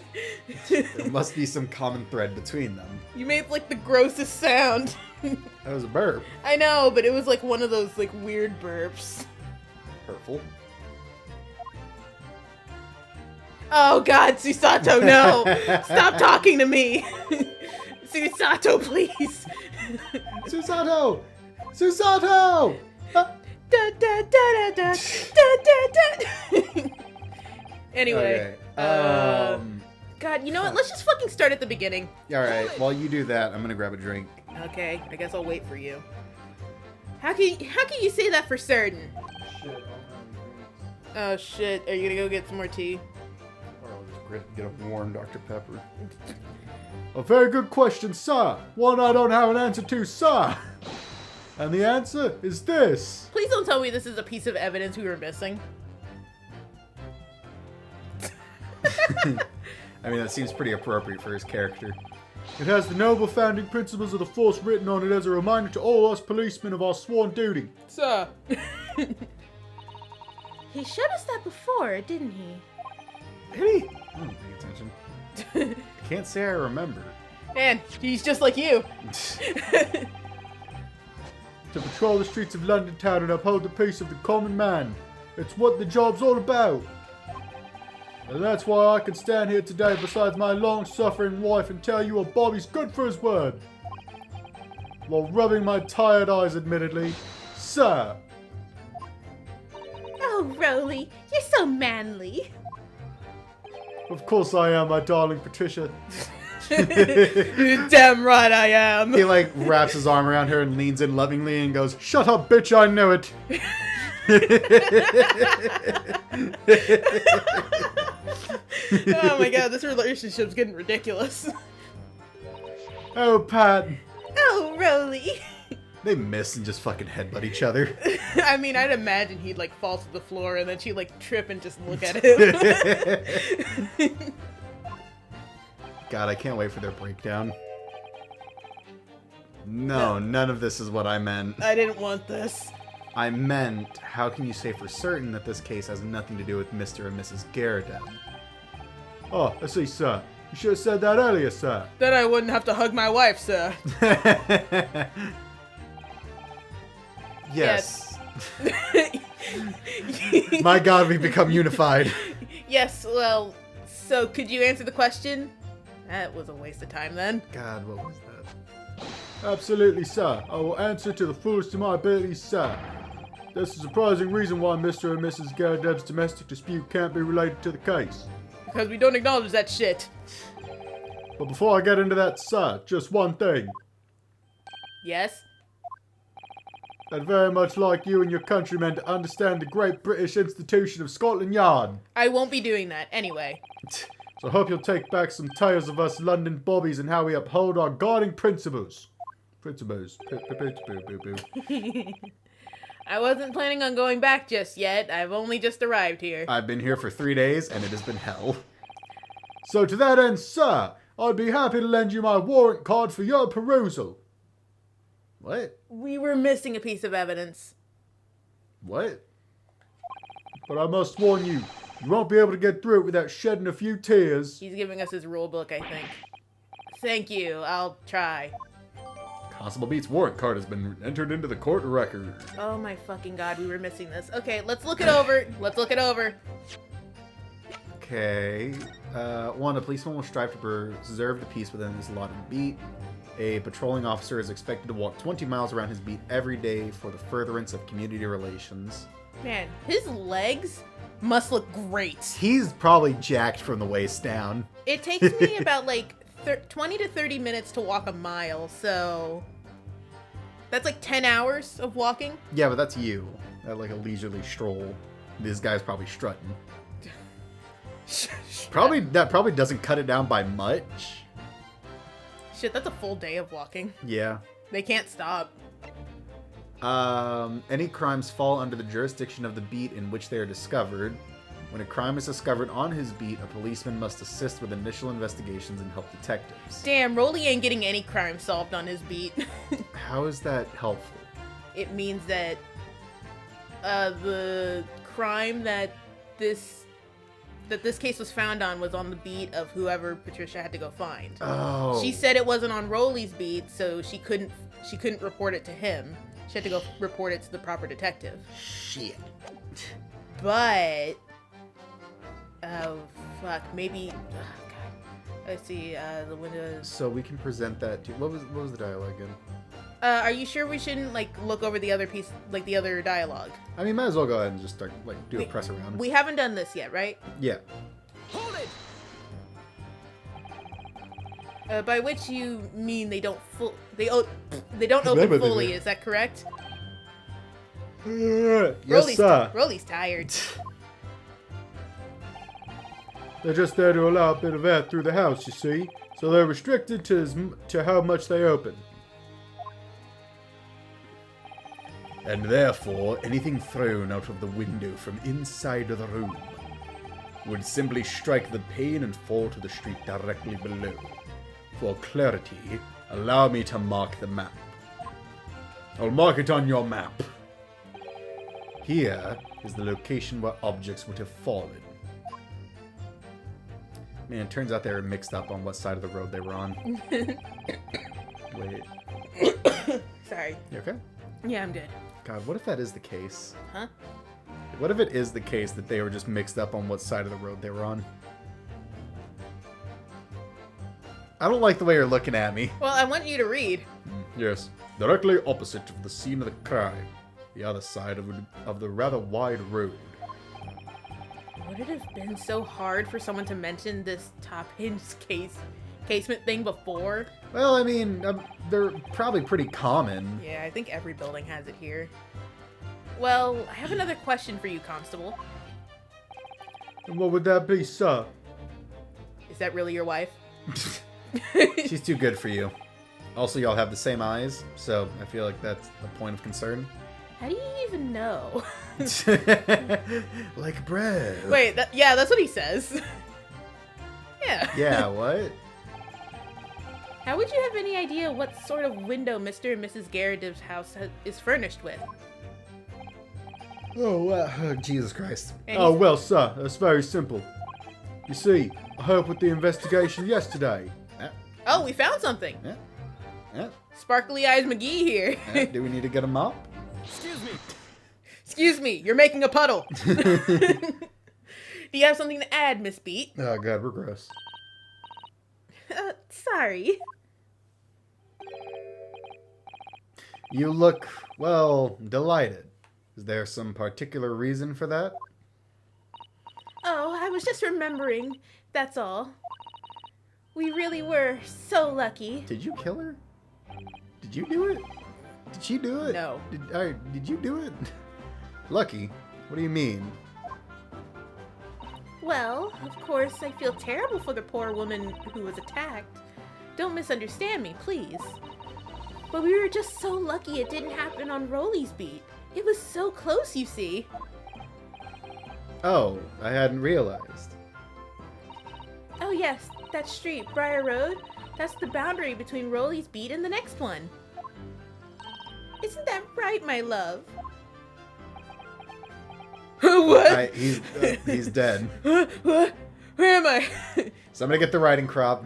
There must be some common thread between them. You made like the grossest sound. That was a burp. I know, but it was like one of those like weird burps. Hurtful. Oh god, Susato, no! Stop talking to me! Susato, please! Susato! Susato! Da, da, da, da, da, da, da. Anyway. Okay. God, you know what? Let's just fucking start at the beginning. All right. While you do that, I'm gonna grab a drink. Okay, I guess I'll wait for you. How can you say that for certain? Oh shit, are you gonna go get some more tea? Or I'll just get a warm Dr. Pepper. A very good question, sir. One I don't have an answer to, sir. And the answer is this. Please don't tell me this is a piece of evidence we were missing. I mean, that seems pretty appropriate for his character. It has the noble founding principles of the force written on it as a reminder to all us policemen of our sworn duty. Sir. He showed us that before, didn't he? Did he? I didn't pay attention. Can't say I remember. Man, he's just like you. To patrol the streets of London town and uphold the peace of the common man. It's what the job's all about. And that's why I can stand here today beside my long-suffering wife and tell you a Bobby's good for his word. While rubbing my tired eyes, admittedly. Sir. Oh, Rolly, you're so manly. Of course I am, my darling Patricia. Damn right I am. He like wraps his arm around her and leans in lovingly and goes, "Shut up, bitch, I knew it." Oh my god, this relationship's getting ridiculous. Oh, Pat. Oh, Rolly. They miss and just fucking headbutt each other. I mean, I'd imagine he'd like fall to the floor and then she'd like trip and just look at him. God, I can't wait for their breakdown. No, none of this is what I meant. I didn't want this. I meant, how can you say for certain that this case has nothing to do with Mr. and Mrs. Garrett? Oh, I see, sir. You should have said that earlier, sir. Then I wouldn't have to hug my wife, sir. Yes. My God, we've become unified. Yes, well, so could you answer the question? That was a waste of time then. God, what was that? Absolutely, sir. I will answer to the fullest of my abilities, sir. There's a surprising reason why Mr. and Mrs. Garrett's domestic dispute can't be related to the case. Because we don't acknowledge that shit. But before I get into that, sir, just one thing. Yes? I'd very much like you and your countrymen to understand the great British institution of Scotland Yard. I won't be doing that anyway. So I hope you'll take back some tales of us London bobbies and how we uphold our guiding principles. Principles. I wasn't planning on going back just yet. I've only just arrived here. I've been here for 3 days and it has been hell. So to that end, sir, I'd be happy to lend you my warrant card for your perusal. What? We were missing a piece of evidence. What? But I must warn you, you won't be able to get through it without shedding a few tears. He's giving us his rule book, I think. Thank you. I'll try. Constable Beats' warrant card has been entered into the court record. Oh my fucking god, we were missing this. Okay, let's look it over. Let's look it over. Okay. 1. A policeman will strive to preserve the peace within his allotted beat. A patrolling officer is expected to walk 20 miles around his beat every day for the furtherance of community relations. Man, his legs must look great. He's probably jacked from the waist down. It takes me about like 20 to 30 minutes to walk a mile, so that's like 10 hours of walking. Yeah, but that's you. At like a leisurely stroll. This guy's probably strutting. That probably doesn't cut it down by much. Shit, that's a full day of walking. Yeah. They can't stop. Any crimes fall under the jurisdiction of the beat in which they are discovered. When a crime is discovered on his beat, a policeman must assist with initial investigations and help detectives. Damn, Rolly ain't getting any crime solved on his beat. How is that helpful? It means that the crime that this case was found on was on the beat of whoever Patricia had to go find. Oh. She said it wasn't on Rolly's beat, so she couldn't report it to him. She had to go report it to the proper detective. Shit. But oh fuck, maybe. Oh, God. Let's see. The windows. So we can present that to. What was the dialogue again? Are you sure we shouldn't, like, look over the other piece, like, the other dialogue? I mean, might as well go ahead and just start, like, do a Wait, press around. We haven't done this yet, right? Yeah. Hold it! By which you mean they don't they don't open fully, is that correct? Yes, sir. Rolly's tired. They're just there to allow a bit of air through the house, you see. So they're restricted to how much they open. And therefore, anything thrown out of the window from inside of the room would simply strike the pane and fall to the street directly below. For clarity, allow me to mark the map. I'll mark it on your map. Here is the location where objects would have fallen. Man, it turns out they were mixed up on what side of the road they were on. Wait. Sorry. You okay? Yeah, I'm good. God, what if that is the case? Huh? What if it is the case that they were just mixed up on what side of the road they were on? I don't like the way you're looking at me. Well, I want you to read. Yes. Directly opposite of the scene of the crime. The other side of the rather wide road. Would it have been so hard for someone to mention this top hinge casement thing before? Well, I mean, they're probably pretty common. Yeah, I think every building has it here. Well, I have another question for you, Constable. And what would that be, sir? Is that really your wife? She's too good for you. Also, y'all have the same eyes, so I feel like that's a point of concern. How do you even know? Like bread. Wait, yeah, that's what he says. Yeah. Yeah, what? How would you have any idea what sort of window Mr. and Mrs. Garridib's house is furnished with? Oh, Jesus Christ. And Oh, he's- well, sir, that's very simple. You see, I helped with the investigation yesterday. Oh, we found something. Yeah. Sparkly Eyes McGee here. Do we need to get him up? Excuse me. Excuse me, you're making a puddle. Do you have something to add, Miss Beat? Oh, God, we're gross. Sorry. You look, well, delighted. Is there some particular reason for that? Oh, I was just remembering. That's all. We really were so lucky. Did you kill her? Did you do it? Did she do it? No. Did you do it? Lucky? What do you mean? Well, of course, I feel terrible for the poor woman who was attacked. Don't misunderstand me, please. But we were just so lucky it didn't happen on Rolly's beat. It was so close, you see. Oh, I hadn't realized. Oh yes, that street, Briar Road, that's the boundary between Rolly's beat and the next one. Isn't that right, my love? What? He's dead. What? Where am I? Somebody get the riding crop.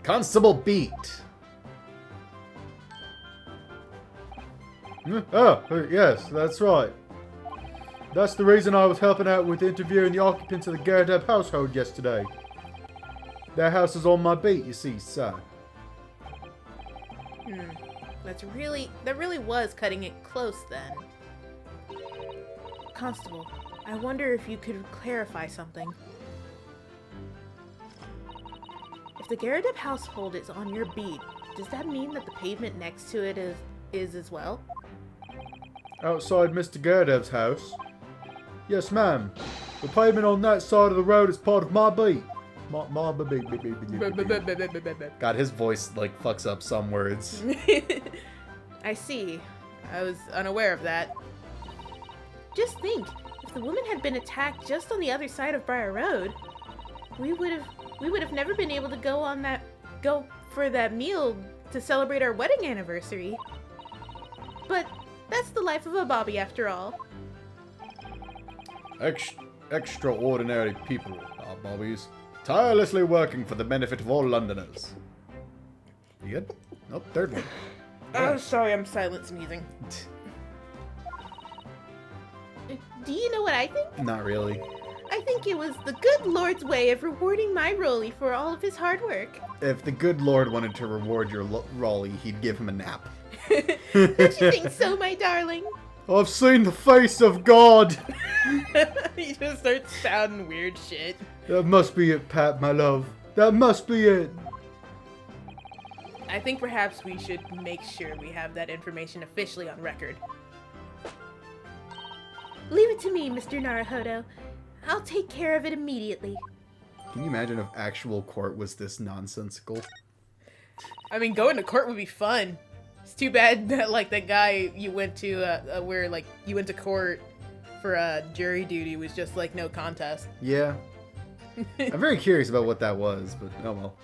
Constable Beat. Oh, yes, that's right. That's the reason I was helping out with interviewing the occupants of the Garrideb household yesterday. Their house is on my beat, you see, sir. That really was cutting it close then. Constable, I wonder if you could clarify something. If the Garrideb household is on your beat, does that mean that the pavement next to it is as well? Outside Mr. Garrideb's house? Yes, ma'am. The pavement on that side of the road is part of my beat. My beat. God, his voice, like, fucks up some words. I see. I was unaware of that. Just think, if the woman had been attacked just on the other side of Briar Road, we would have never been able to go for that meal to celebrate our wedding anniversary. But that's the life of a Bobby after all. Extraordinary people, our Bobbies. Tirelessly working for the benefit of all Londoners. You good? Nope, third one. Oh, sorry, I'm silent sneezing. Do you know what I think? Not really. I think it was the good Lord's way of rewarding my Rolly for all of his hard work. If the good Lord wanted to reward your Raleigh, he'd give him a nap. Don't you think so, my darling? I've seen the face of God! He just starts sounding weird shit. That must be it, Pat, my love. That must be it. I think perhaps we should make sure we have that information officially on record. Leave it to me, Mr. Naruhodo. I'll take care of it immediately. Can you imagine if actual court was this nonsensical? I mean, going to court would be fun. It's too bad that, like, that guy you went to, where, like, you went to court for, jury duty was just, like, no contest. Yeah. I'm very curious about what that was, but oh well.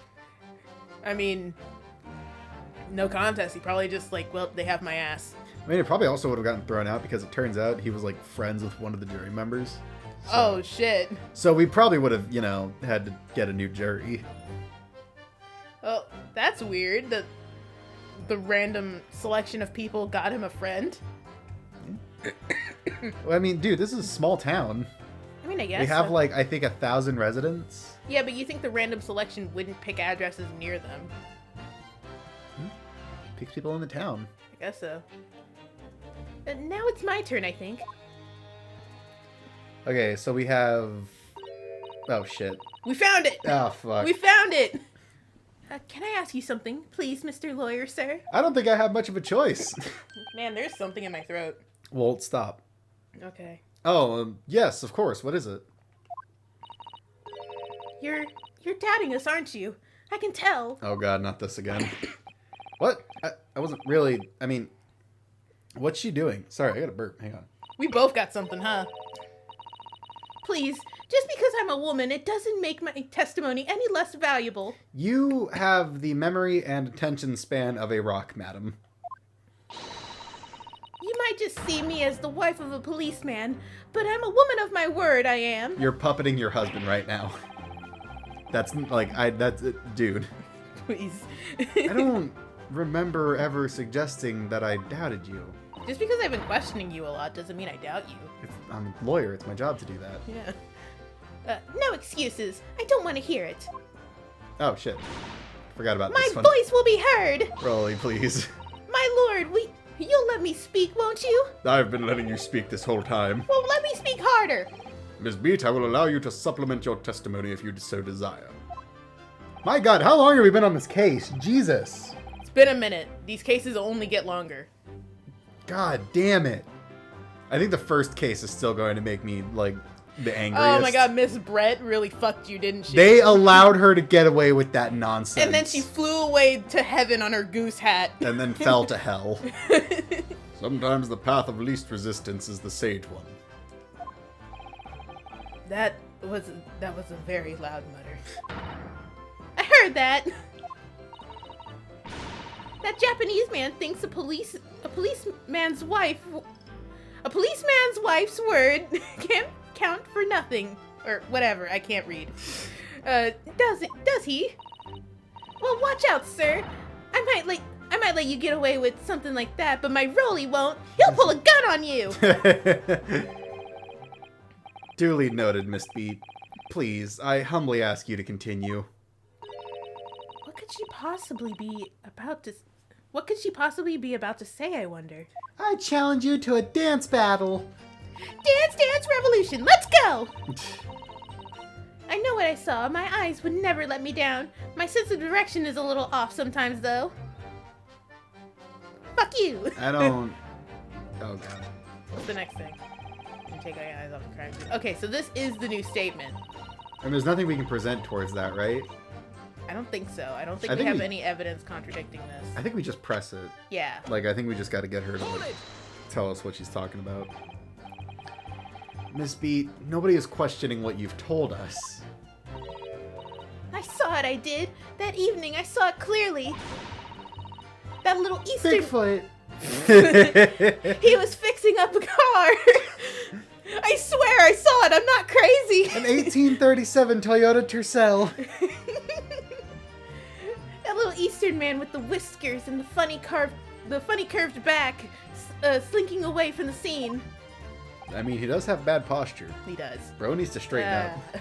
I mean, no contest. He probably just, like, well, they have my ass. I mean, it probably also would have gotten thrown out because it turns out he was, like, friends with one of the jury members. So, Oh, shit. So we probably would have, you know, had to get a new jury. Well, that's weird that the random selection of people got him a friend. Well, I mean, dude, this is a small town. I mean, I guess. We have, so. like, I think 1,000 residents. Yeah, but you think the random selection wouldn't pick addresses near them? Picks people in the town. I guess so. Now it's my turn, I think. Okay, so we have... Oh, shit. We found it! Oh, fuck. We found it! Can I ask you something, please, Mr. Lawyer, sir? I don't think I have much of a choice. Man, there's something in my throat. Well, stop. Okay. Oh, yes, of course. What is it? You're doubting us, aren't you? I can tell. Oh, God, not this again. What? I wasn't really... I mean, what's she doing? Sorry, I got a burp. Hang on. We both got something, huh? Please, just because I'm a woman, it doesn't make my testimony any less valuable. You have the memory and attention span of a rock, madam. You might just see me as the wife of a policeman, but I'm a woman of my word, I am. You're puppeting your husband right now. That's like, dude. Please. I don't remember ever suggesting that I doubted you. Just because I've been questioning you a lot doesn't mean I doubt you. I'm a lawyer. It's my job to do that. Yeah. No excuses. I don't want to hear it. Oh, shit. Forgot about My this one. voice will be heard. Rolly, please. My lord, you'll let me speak, won't you? I've been letting you speak this whole time. Well, let me speak harder. Miss Beat, I will allow you to supplement your testimony if you so desire. My God, how long have we been on this case? Jesus. It's been a minute. These cases only get longer. God damn it. I think the first case is still going to make me, like, the angriest. Oh my God, Miss Brett really fucked you, didn't she? They allowed her to get away with that nonsense. And then she flew away to heaven on her goose hat. And then fell to hell. Sometimes the path of least resistance is the sage one. That was a very loud mutter. I heard that. That Japanese man thinks a policeman's wife's word can't count for nothing, or whatever. I can't read. Does he? Well, watch out, sir. I might let you get away with something like that, but my Rolly won't. He'll pull a gun on you. Duly noted, Miss Beat. Please, I humbly ask you to continue. What could she possibly be about to say, I wonder? I challenge you to a dance battle. Dance Revolution, let's go! I know what I saw. My eyes would never let me down. My sense of direction is a little off sometimes, though. Fuck you! I don't... Oh, God. What's the next thing? Take my eyes off the crime scene. Okay, so this is the new statement. And there's nothing we can present towards that, right? I don't think so. I don't think I we think have we- any evidence contradicting this. I think we just press it. Yeah. Like, I think we just got to get her to Hold like, it! tell us what she's talking about. Miss Beat, nobody is questioning what you've told us. I saw it, I did. That evening, I saw it clearly. That little Eastern... Bigfoot! He was fixing up a car! I swear I saw it, I'm not crazy! An 1837 Toyota Tercel. That little Eastern man with the whiskers and the funny curved back, slinking away from the scene. I mean, he does have bad posture. He does. Bro needs to straighten up. Uh,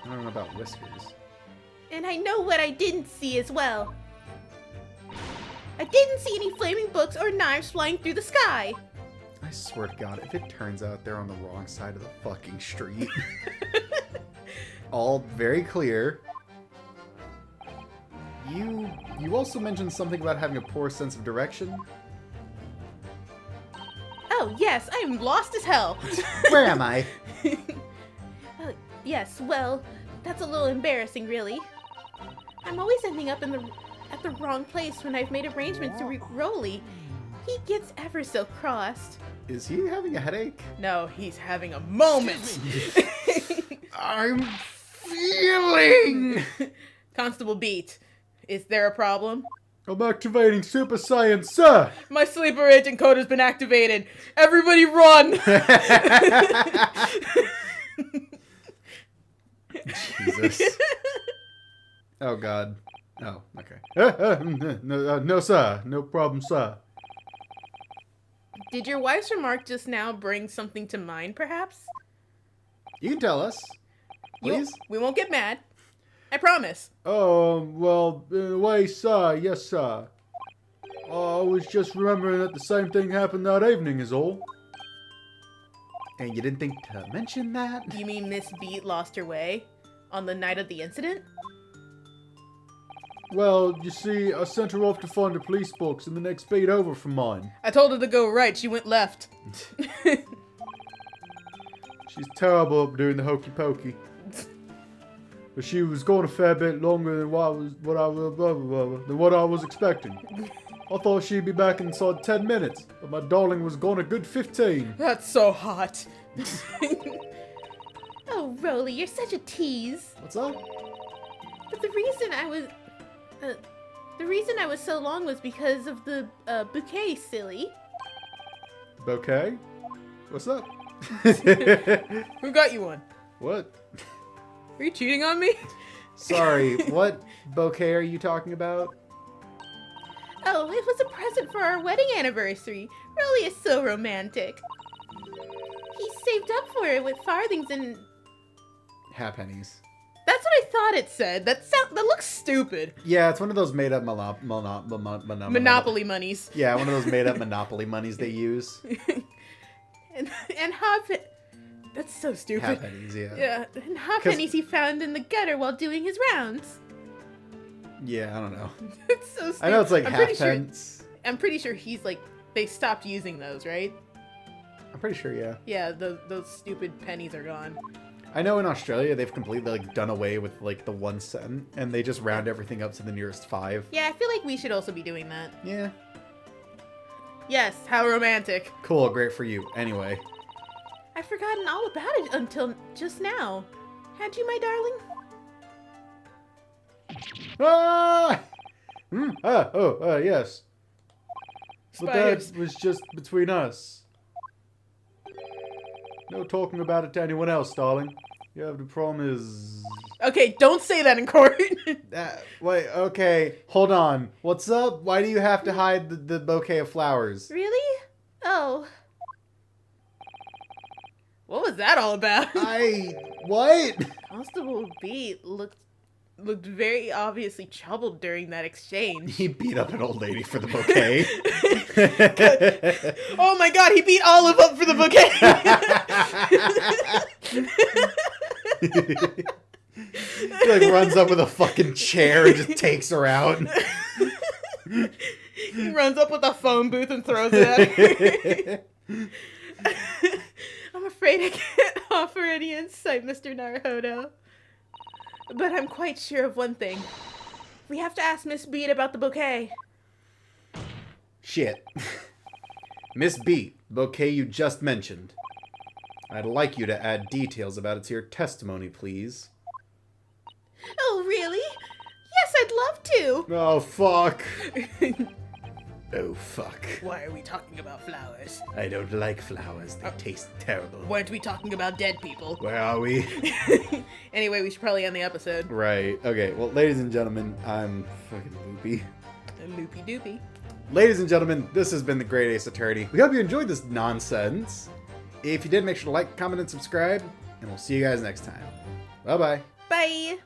I don't know about whiskers. And I know what I didn't see as well. I didn't see any flaming books or knives flying through the sky. I swear to God, if it turns out they're on the wrong side of the fucking street. All very clear. You also mentioned something about having a poor sense of direction. Oh, yes, I am lost as hell. Where am I? Yes, well, that's a little embarrassing, really. I'm always ending up at the wrong place when I've made arrangements to meet Rolly. He gets ever so crossed. Is he having a headache? No, he's having a moment. I'm feeling. Constable Beat, is there a problem? I'm activating Super Saiyan, sir. My sleeper agent code has been activated. Everybody run! Jesus. Oh, God. Oh, okay. No, sir. No problem, sir. Did your wife's remark just now bring something to mind, perhaps? You can tell us. Please? We won't get mad. I promise. Oh, well, in a way, sir. Yes, sir. I was just remembering that the same thing happened that evening is all. And you didn't think to mention that? You mean Miss Beat lost her way on the night of the incident? Well, you see, I sent her off to find the police box in the next beat over from mine. I told her to go right. She went left. She's terrible at doing the hokey pokey. But she was going a fair bit longer than what I was expecting. I thought she'd be back inside 10 minutes, but my darling was gone a good 15. That's so hot. Oh, Rolly, you're such a tease. What's up? But the reason I was so long was because of the bouquet, silly. Bouquet? What's up? Who got you one? What? Are you cheating on me? Sorry, what bouquet are you talking about? Oh, it was a present for our wedding anniversary. Rolly is so romantic. He saved up for it with farthings and... Halfpennies. That's what I thought it said. That looks stupid. Yeah, it's one of those made-up Monopoly monies. Yeah, one of those made-up Monopoly monies they use. and half... That's so stupid. Halfpennies, yeah. Yeah, and halfpennies he found in the gutter while doing his rounds. Yeah, I don't know. It's so stupid. I know it's like I'm halfpence. I'm pretty sure he's like, they stopped using those, right? I'm pretty sure, yeah. Yeah, those stupid pennies are gone. I know in Australia they've completely like done away with like the 1 cent and they just round everything up to the nearest 5. Yeah, I feel like we should also be doing that. Yeah. Yes, how romantic. Cool, great for you. Anyway. I've forgotten all about it until just now. Had you, my darling? Ah! Yes. But Spiders. that was just between us. No talking about it to anyone else, darling. You have to promise. Okay, don't say that in court. Wait, okay. Hold on. What's up? Why do you have to hide the bouquet of flowers? Really? Oh. What was that all about? What? Constable Beat looked very obviously troubled during that exchange. He beat up an old lady for the bouquet. Oh my god, he beat Olive up for the bouquet! He like runs up with a fucking chair and just takes her out. He runs up with a phone booth and throws it at her. I'm afraid I can't offer any insight, Mr. Naruhodo. But I'm quite sure of one thing. We have to ask Miss Beat about the bouquet. Shit. Miss B, bouquet you just mentioned. I'd like you to add details about it to your testimony, please. Oh, really? Yes, I'd love to. Oh, fuck. Oh, fuck. Why are we talking about flowers? I don't like flowers. They taste terrible. Weren't we talking about dead people? Where are we? Anyway, we should probably end the episode. Right. Okay, well, ladies and gentlemen, I'm fucking loopy. Loopy doopy. Ladies and gentlemen, this has been the Great Ace Attorney. We hope you enjoyed this nonsense. If you did, make sure to like, comment, and subscribe, and we'll see you guys next time. Bye-bye. Bye!